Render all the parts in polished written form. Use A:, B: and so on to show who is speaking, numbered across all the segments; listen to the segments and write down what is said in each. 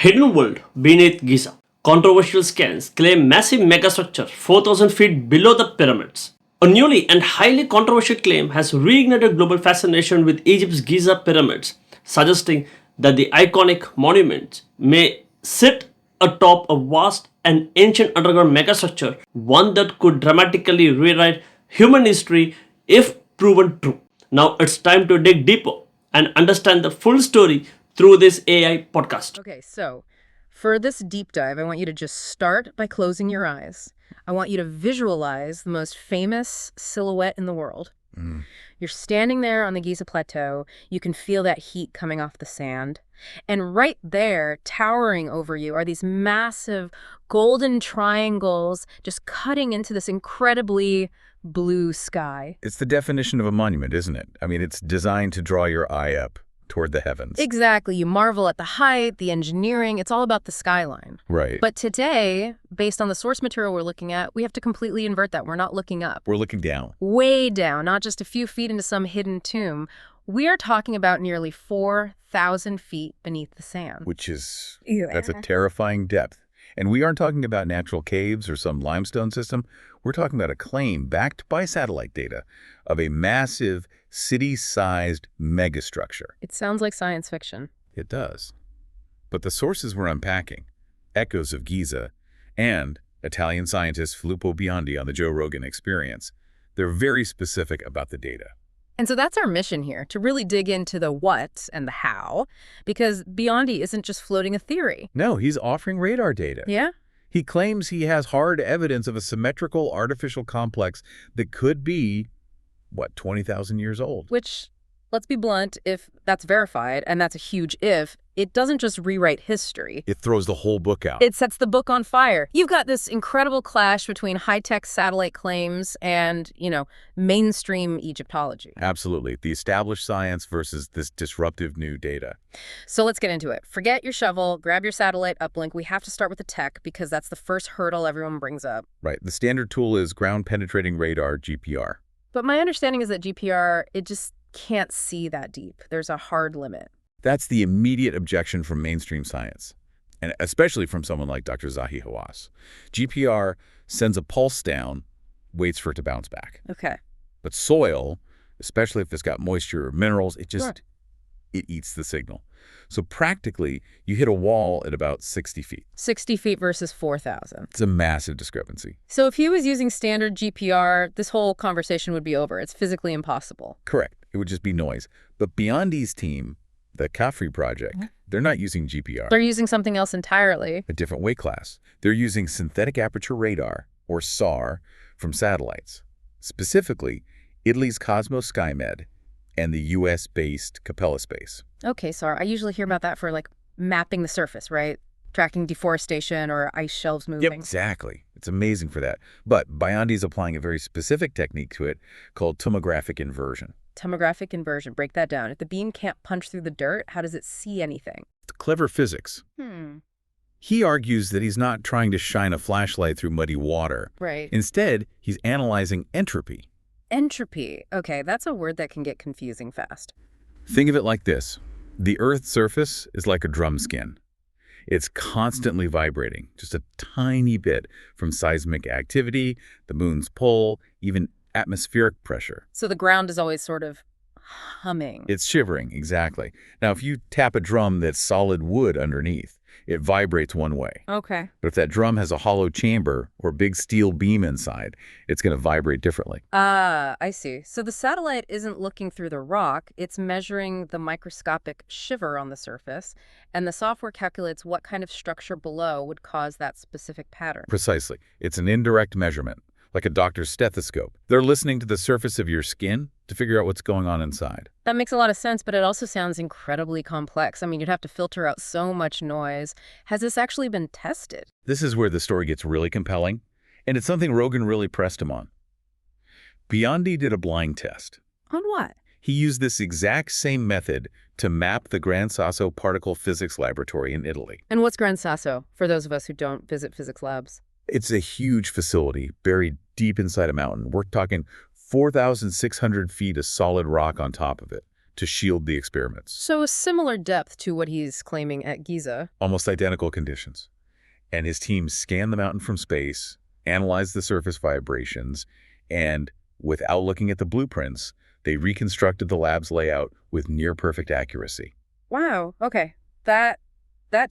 A: Hidden world beneath Giza. Controversial scans claim massive megastructure 4,000 feet below the pyramids. A newly and highly controversial claim has reignited global fascination with Egypt's Giza pyramids, suggesting that the iconic monuments may sit atop a vast and ancient underground megastructure, one that could dramatically rewrite human history if proven true. Now it's time to dig deeper and understand the full story through this AI podcast.
B: Okay, so for this deep dive, I want you to just start by closing your eyes. I want you to visualize the most famous silhouette in the world. You're standing there on the Giza plateau. You can feel that heat coming off the sand. And right there, towering over you, are these massive golden triangles just cutting into this incredibly blue sky.
C: It's the definition of a monument, isn't it? I mean, it's designed to draw your eye up toward the heavens.
B: Exactly. You marvel at the height, the engineering. It's all about the skyline.
C: Right.
B: But today, based on the source material we're looking at, we have to completely invert that. We're not looking up.
C: We're looking down.
B: Way down, not just a few feet into some hidden tomb. We are talking about nearly 4,000 feet beneath the sand.
C: Which is, that's a terrifying depth. And we aren't talking about natural caves or some limestone system. We're talking about a claim backed by satellite data of a massive city-sized megastructure.
B: It sounds like science fiction.
C: It does. But the sources we're unpacking, Echoes of Giza, and Italian scientist Filippo Biondi on the Joe Rogan Experience, they're very specific about the data.
B: And so that's our mission here, to really dig into the what and the how, because Biondi isn't just floating a theory.
C: No, he's offering radar data.
B: Yeah?
C: He claims he has hard evidence of a symmetrical artificial complex that could be, 20,000 years old.
B: Which, let's be blunt, if that's verified, and that's a huge if, it doesn't just rewrite history.
C: It throws the whole book out.
B: It sets the book on fire. You've got this incredible clash between high-tech satellite claims and, mainstream Egyptology.
C: Absolutely. The established science versus this disruptive new data.
B: So let's get into it. Forget your shovel, grab your satellite uplink. We have to start with the tech because that's the first hurdle everyone brings up.
C: Right. The standard tool is ground penetrating radar, GPR.
B: But my understanding is that GPR, it just can't see that deep. There's a hard limit.
C: That's the immediate objection from mainstream science, and especially from someone like Dr. Zahi Hawass. GPR sends a pulse down, waits for it to bounce back.
B: Okay.
C: But soil, especially if it's got moisture or minerals, it eats the signal. So practically, you hit a wall at about 60 feet.
B: 60 feet versus 4,000.
C: It's a massive discrepancy.
B: So if he was using standard GPR, this whole conversation would be over. It's physically impossible.
C: Correct. It would just be noise. But Biondi's team, the Khafre project, they're not using GPR.
B: They're using something else entirely.
C: A different weight class. They're using synthetic aperture radar, or SAR, from satellites. Specifically, Italy's Cosmos SkyMed and the US-based Capella Space.
B: Okay, sorry. I usually hear about that for, mapping the surface, right? Tracking deforestation or ice shelves moving.
C: Yep, exactly. It's amazing for that. But Biondi's applying a very specific technique to it called tomographic inversion.
B: Tomographic inversion. Break that down. If the beam can't punch through the dirt, how does it see anything?
C: Clever physics. He argues that he's not trying to shine a flashlight through muddy water.
B: Right.
C: Instead, he's analyzing entropy.
B: Entropy. Okay, that's a word that can get confusing fast.
C: Think of it like this. The Earth's surface is like a drum skin. It's constantly vibrating, just a tiny bit from seismic activity, the moon's pull, even atmospheric pressure.
B: So the ground is always sort of humming.
C: It's shivering, exactly. Now, if you tap a drum that's solid wood underneath, it vibrates one way.
B: Okay.
C: But if that drum has a hollow chamber or big steel beam inside, it's going to vibrate differently.
B: Ah, I see. So the satellite isn't looking through the rock, it's measuring the microscopic shiver on the surface, and the software calculates what kind of structure below would cause that specific pattern.
C: Precisely. It's an indirect measurement, like a doctor's stethoscope. They're listening to the surface of your skin to figure out what's going on inside.
B: That makes a lot of sense, but it also sounds incredibly complex. I mean, you'd have to filter out so much noise. Has this actually been tested?
C: This is where the story gets really compelling, and it's something Rogan really pressed him on. Biondi did a blind test.
B: On what?
C: He used this exact same method to map the Gran Sasso Particle Physics Laboratory in Italy.
B: And what's Gran Sasso, for those of us who don't visit physics labs?
C: It's a huge facility buried deep inside a mountain. We're talking 4,600 feet of solid rock on top of it. to shield the experiments.
B: So a similar depth to what he's claiming at Giza.
C: Almost identical conditions. And his team scanned the mountain from space, analyzed the surface vibrations, and without looking at the blueprints, they reconstructed the lab's layout with near-perfect accuracy.
B: Wow, okay. That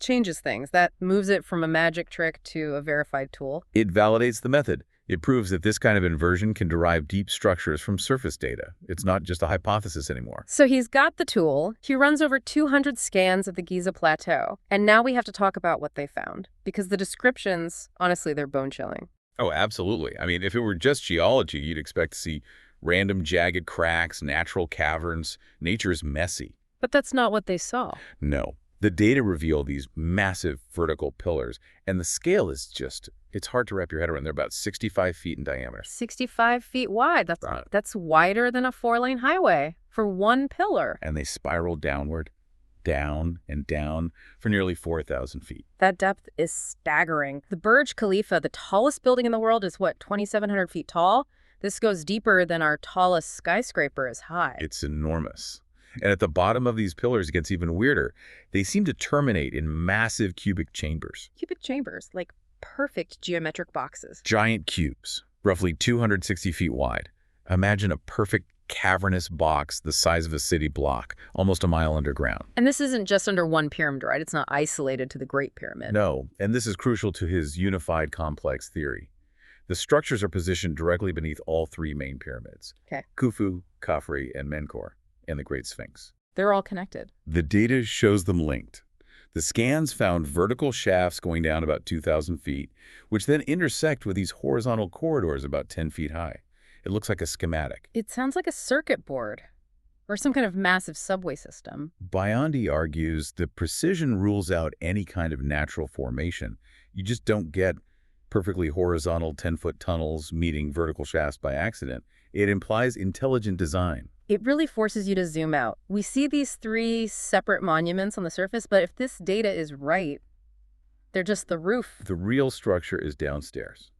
B: changes things. That moves it from a magic trick to a verified tool.
C: It validates the method. It proves that this kind of inversion can derive deep structures from surface data. It's not just a hypothesis anymore.
B: So he's got the tool. He runs over 200 scans of the Giza plateau. And now we have to talk about what they found. Because the descriptions, honestly, they're bone-chilling.
C: Oh, absolutely. I mean, if it were just geology, you'd expect to see random jagged cracks, natural caverns. Nature's messy.
B: But that's not what they saw.
C: No. The data reveal these massive vertical pillars, and the scale is just, it's hard to wrap your head around. They're about 65 feet in diameter.
B: 65 feet wide. That's wider than a 4-lane highway for one pillar.
C: And they spiral downward, down and down for nearly 4,000 feet.
B: That depth is staggering. The Burj Khalifa, the tallest building in the world, is what, 2,700 feet tall? This goes deeper than our tallest skyscraper is high.
C: It's enormous. And at the bottom of these pillars, it gets even weirder. They seem to terminate in massive cubic chambers.
B: Cubic chambers, like perfect geometric boxes.
C: Giant cubes, roughly 260 feet wide. Imagine a perfect cavernous box the size of a city block, almost a mile underground.
B: And this isn't just under one pyramid, right? It's not isolated to the Great Pyramid.
C: No, and this is crucial to his unified complex theory. The structures are positioned directly beneath all three main pyramids.
B: Okay.
C: Khufu, Khafre, and Menkaure, and the Great Sphinx.
B: They're all connected.
C: The data shows them linked. The scans found vertical shafts going down about 2,000 feet, which then intersect with these horizontal corridors about 10 feet high. It looks like a schematic.
B: It sounds like a circuit board or some kind of massive subway system.
C: Biondi argues the precision rules out any kind of natural formation. You just don't get perfectly horizontal 10-foot tunnels meeting vertical shafts by accident. It implies intelligent design.
B: It really forces you to zoom out. We see these 3 separate monuments on the surface, but if this data is right, they're just the roof.
C: The real structure is downstairs.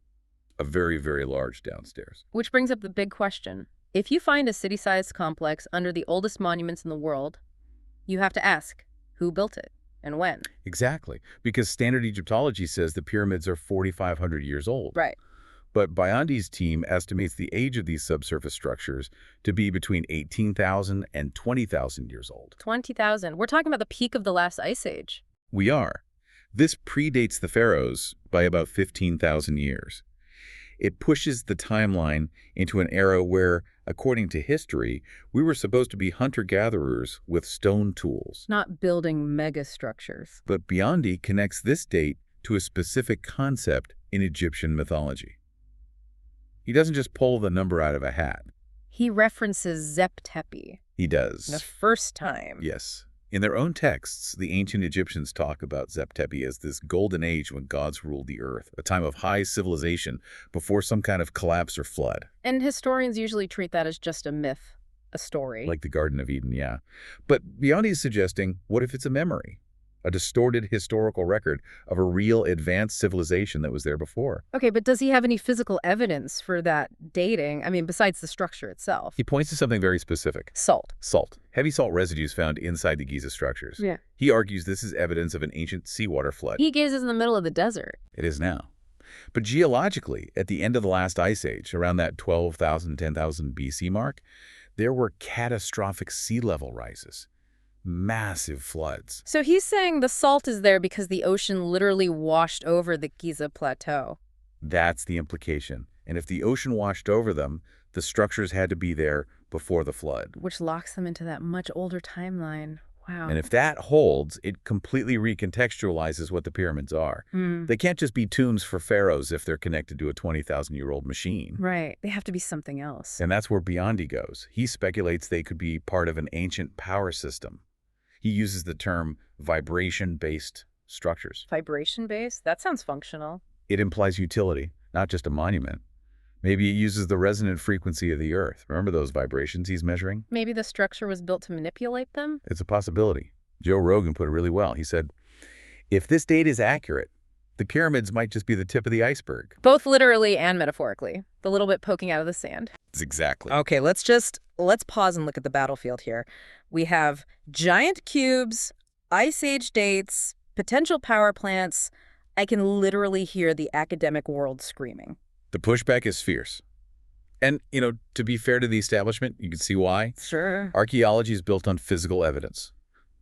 C: A very, very large downstairs.
B: Which brings up the big question. If you find a city-sized complex under the oldest monuments in the world, you have to ask, who built it and when?
C: Exactly, because standard Egyptology says the pyramids are 4,500 years old.
B: Right.
C: But Biondi's team estimates the age of these subsurface structures to be between 18,000 and 20,000 years old.
B: 20,000. We're talking about the peak of the last ice age.
C: We are. This predates the pharaohs by about 15,000 years. It pushes the timeline into an era where, according to history, we were supposed to be hunter-gatherers with stone tools.
B: Not building megastructures.
C: But Biondi connects this date to a specific concept in Egyptian mythology. He doesn't just pull the number out of a hat.
B: He references Zep-Tepi.
C: He does.
B: The first time.
C: Yes. In their own texts, the ancient Egyptians talk about Zep-Tepi as this golden age when gods ruled the earth, a time of high civilization before some kind of collapse or flood.
B: And historians usually treat that as just a myth, a story.
C: Like the Garden of Eden, yeah. But Biondi is suggesting, what if it's a memory? A distorted historical record of a real advanced civilization that was there before.
B: Okay, but does he have any physical evidence for that dating? I mean, besides the structure itself.
C: He points to something very specific.
B: Salt.
C: Salt. Heavy salt residues found inside the Giza structures.
B: Yeah.
C: He argues this is evidence of an ancient seawater flood.
B: He gazes in the middle of the desert.
C: It is now. But geologically, at the end of the last ice age, around that 12,000, 10,000 BC mark, there were catastrophic sea level rises. Massive floods.
B: So he's saying the salt is there because the ocean literally washed over the Giza plateau.
C: That's the implication. And if the ocean washed over them, the structures had to be there before the flood.
B: Which locks them into that much older timeline. Wow.
C: And if that holds, it completely recontextualizes what the pyramids are. They can't just be tombs for pharaohs if they're connected to a 20,000-year-old machine.
B: Right. They have to be something else.
C: And that's where Biondi goes. He speculates they could be part of an ancient power system. He uses the term vibration-based structures.
B: Vibration-based? That sounds functional.
C: It implies utility, not just a monument. Maybe it uses the resonant frequency of the earth. Remember those vibrations he's measuring?
B: Maybe the structure was built to manipulate them?
C: It's a possibility. Joe Rogan put it really well. He said, if this data is accurate, the pyramids might just be the tip of the iceberg.
B: Both literally and metaphorically. The little bit poking out of the sand.
C: Exactly.
B: Okay, let's pause and look at the battlefield here. We have giant cubes, ice age dates, potential power plants. I can literally hear the academic world screaming.
C: The pushback is fierce. And, to be fair to the establishment, you can see why.
B: Sure.
C: Archaeology is built on physical evidence.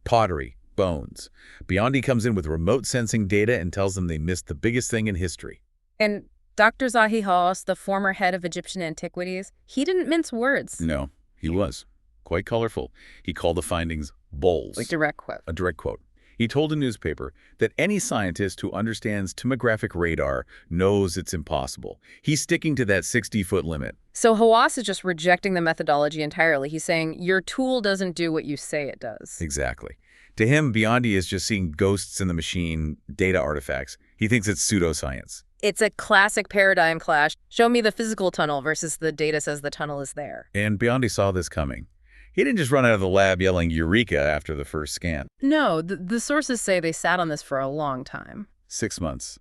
C: Pottery, bones. Biondi comes in with remote sensing data and tells them they missed the biggest thing in history.
B: And Dr. Zahi Hawass, the former head of Egyptian antiquities, he didn't mince words.
C: No, he was. Quite colorful. He called the findings bowls.
B: Like direct quote.
C: A direct quote. He told a newspaper that any scientist who understands tomographic radar knows it's impossible. He's sticking to that 60-foot limit.
B: So Hawass is just rejecting the methodology entirely. He's saying, your tool doesn't do what you say it does.
C: Exactly. To him, Biondi is just seeing ghosts in the machine, data artifacts. He thinks it's pseudoscience.
B: It's a classic paradigm clash. Show me the physical tunnel versus the data says the tunnel is there.
C: And Biondi saw this coming. He didn't just run out of the lab yelling Eureka after the first scan.
B: No, the sources say they sat on this for a long time.
C: 6 months.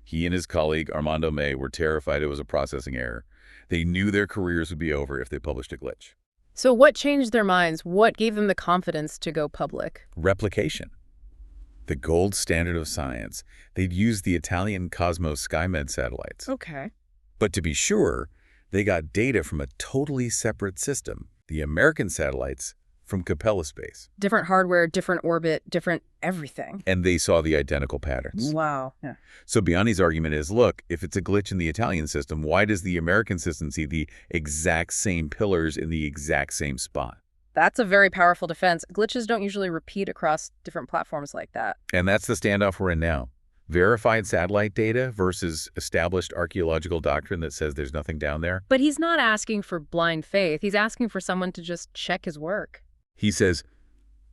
C: He and his colleague, Armando May, were terrified it was a processing error. They knew their careers would be over if they published a glitch.
B: So what changed their minds? What gave them the confidence to go public?
C: Replication. The gold standard of science. They'd used the Italian Cosmos SkyMed satellites.
B: Okay.
C: But to be sure, they got data from a totally separate system. The American satellites from Capella Space.
B: Different hardware, different orbit, different everything.
C: And they saw the identical patterns.
B: Wow. Yeah.
C: So Biondi's argument is, look, if it's a glitch in the Italian system, why does the American system see the exact same pillars in the exact same spot?
B: That's a very powerful defense. Glitches don't usually repeat across different platforms like that.
C: And that's the standoff we're in now. Verified satellite data versus established archaeological doctrine that says there's nothing down there.
B: But he's not asking for blind faith. He's asking for someone to just check his work.
C: He says,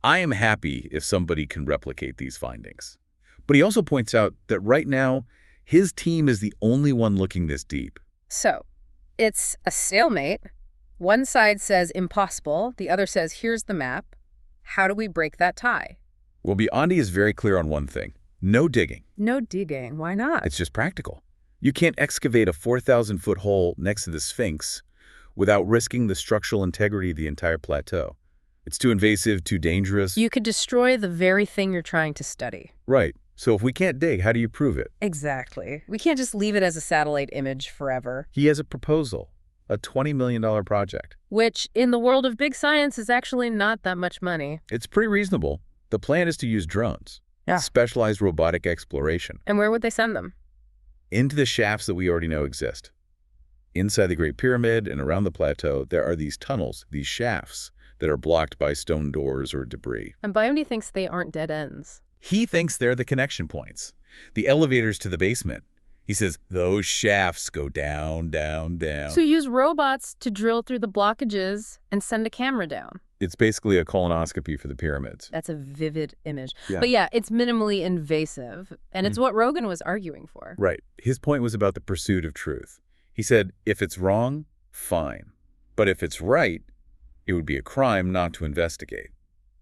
C: I am happy if somebody can replicate these findings. But he also points out that right now, his team is the only one looking this deep.
B: So, it's a stalemate. One side says impossible. The other says, here's the map. How do we break that tie?
C: Well, Biondi is very clear on one thing. No digging.
B: No digging. Why not?
C: It's just practical. You can't excavate a 4,000-foot hole next to the Sphinx without risking the structural integrity of the entire plateau. It's too invasive, too dangerous.
B: You could destroy the very thing you're trying to study.
C: Right. So if we can't dig, how do you prove it?
B: Exactly. We can't just leave it as a satellite image forever.
C: He has a proposal, a $20 million project.
B: Which, in the world of big science, is actually not that much money.
C: It's pretty reasonable. The plan is to use drones.
B: Yeah.
C: Specialized robotic exploration.
B: And where would they send them?
C: Into the shafts that we already know exist. Inside the Great Pyramid and around the plateau, there are these tunnels, these shafts, that are blocked by stone doors or debris.
B: And Biondi thinks they aren't dead ends.
C: He thinks they're the connection points, the elevators to the basement. He says those shafts go down, down, down.
B: So use robots to drill through the blockages and send a camera down.
C: It's basically a colonoscopy for the pyramids.
B: That's a vivid image.
C: Yeah.
B: But yeah, it's minimally invasive, and it's what Rogan was arguing for.
C: Right. His point was about the pursuit of truth. He said, if it's wrong, fine. But if it's right, it would be a crime not to investigate.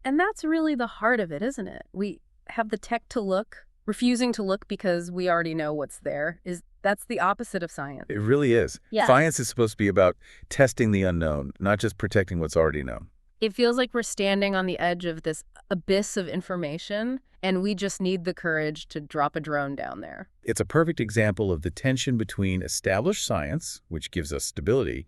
B: And that's really the heart of it, isn't it? We have the tech to look. Refusing to look because we already know what's there that's the opposite of science.
C: It really is.
B: Yeah.
C: Science is supposed to be about testing the unknown, not just protecting what's already known.
B: It feels like we're standing on the edge of this abyss of information, and we just need the courage to drop a drone down there.
C: It's a perfect example of the tension between established science, which gives us stability,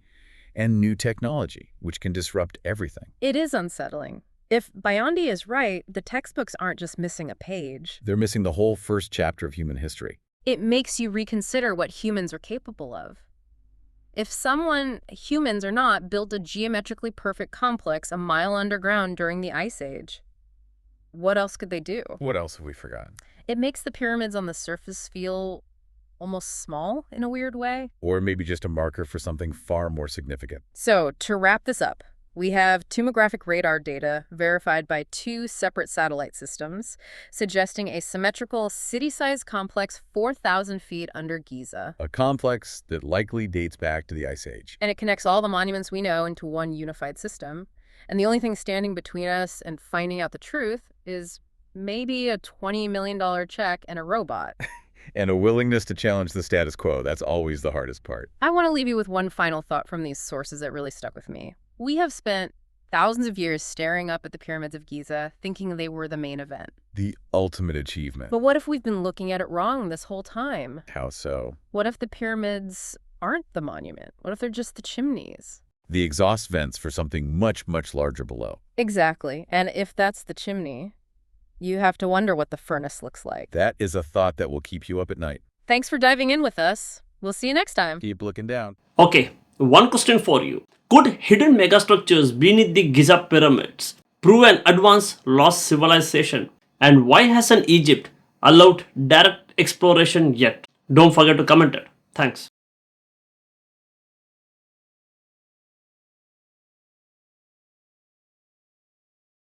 C: and new technology, which can disrupt everything.
B: It is unsettling. If Biondi is right, the textbooks aren't just missing a page.
C: They're missing the whole first chapter of human history.
B: It makes you reconsider what humans are capable of. If someone, humans or not, built a geometrically perfect complex a mile underground during the Ice Age, what else could they do?
C: What else have we forgotten?
B: It makes the pyramids on the surface feel almost small in a weird way.
C: Or maybe just a marker for something far more significant.
B: So, to wrap this up, we have tomographic radar data verified by 2 separate satellite systems, suggesting a symmetrical city-sized complex 4,000 feet under Giza.
C: A complex that likely dates back to the Ice Age.
B: And it connects all the monuments we know into one unified system. And the only thing standing between us and finding out the truth is maybe a $20 million check and a robot.
C: And a willingness to challenge the status quo. That's always the hardest part.
B: I want to leave you with one final thought from these sources that really stuck with me. We have spent thousands of years staring up at the pyramids of Giza, thinking they were the main event.
C: The ultimate achievement.
B: But what if we've been looking at it wrong this whole time?
C: How so?
B: What if the pyramids aren't the monument? What if they're just the chimneys?
C: The exhaust vents for something much, much larger below.
B: Exactly. And if that's the chimney, you have to wonder what the furnace looks like.
C: That is a thought that will keep you up at night.
B: Thanks for diving in with us. We'll see you next time.
C: Keep looking down.
A: Okay, one question for you. Could hidden megastructures beneath the Giza pyramids prove an advanced lost civilization? And why hasn't Egypt allowed direct exploration yet? Don't forget to comment it. Thanks.